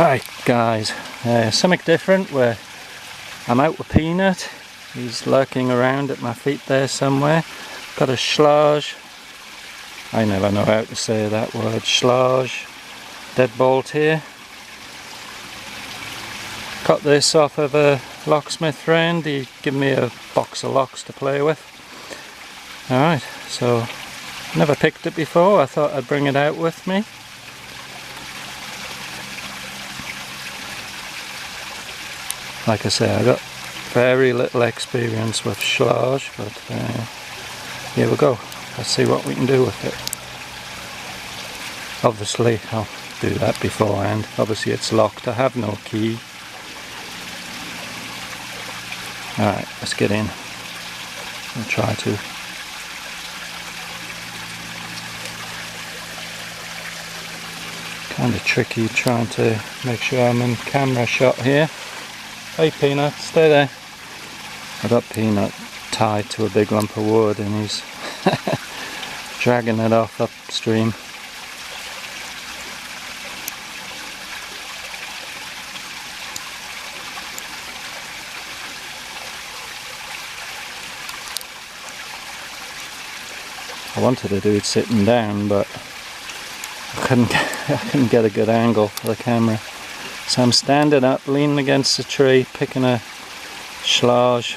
Alright guys, something different where I'm out with Peanut. He's lurking around at my feet there somewhere. Got a Schlage, I never know how to say that word, Schlage Deadbolt here. Got this off of a locksmith friend. He gave me a box of locks to play with. Alright, so never picked it before. I thought I'd bring it out with me. Like I say, I got very little experience with Schlage, but here we go. Let's see what we can do with it. Obviously, I'll do that beforehand. Obviously it's locked, I have no key. Alright, let's get in. I'll try to. Kind of tricky trying to make sure I'm in camera shot here. Hey Peanut, stay there. I got Peanut tied to a big lump of wood and he's dragging it off upstream. I wanted to do it sitting down, but I couldn't get a good angle for the camera. So I'm standing up, leaning against the tree, picking a Schlage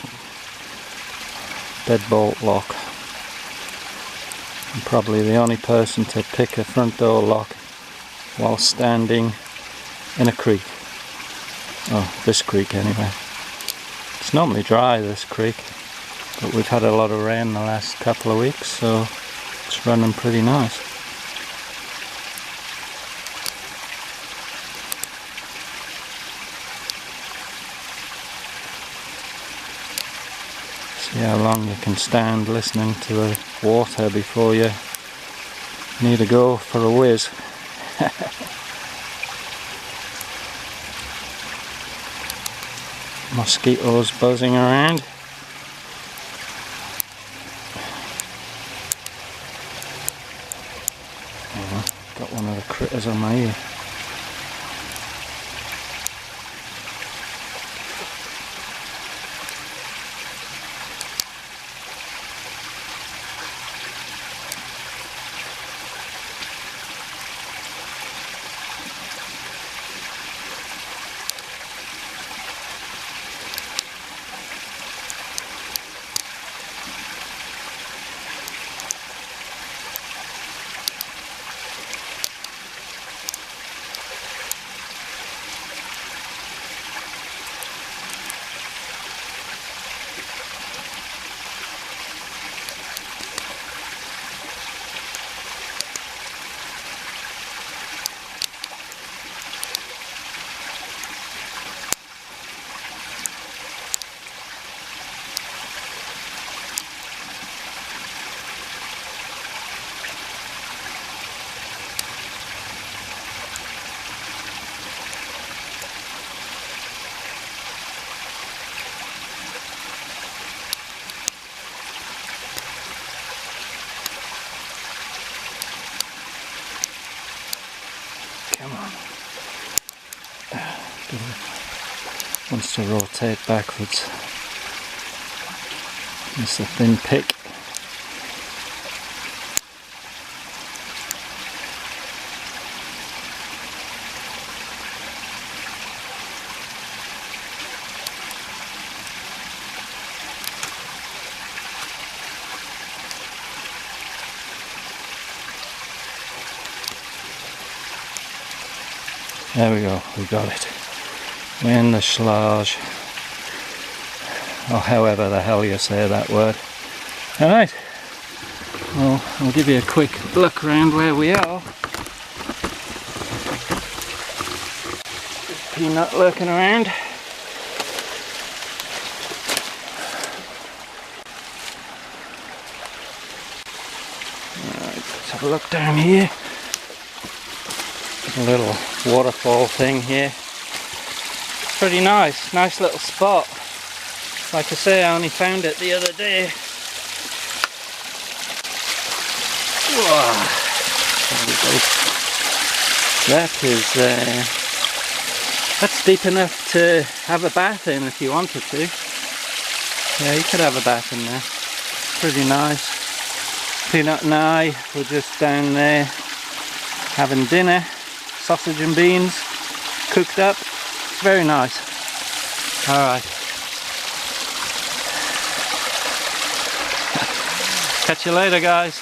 Deadbolt lock. I'm probably the only person to pick a front door lock while standing in a creek. Oh, this creek anyway. It's normally dry, this creek, but we've had a lot of rain the last couple of weeks, so it's running pretty nice. See how long you can stand listening to the water before you need to go for a whiz. Mosquitoes buzzing around. Got one of the critters on my ear. Come on. Wants to rotate backwards. It's a thin pick. There we go, we got it. In the Schlage, or however the hell you say that word. Alright, well, I'll give you a quick look around where we are. Peanut lurking around. Alright, let's have a look down here. A little waterfall thing here. Pretty nice little spot. Like I say, I only found it the other day. Whoa. There we go. That is That's deep enough to have a bath in if you wanted to. Yeah, you could have a bath in there. Pretty nice. Peanut and I were just down there having dinner. Sausage and beans cooked up. It's very nice. Alright. Catch you later, guys.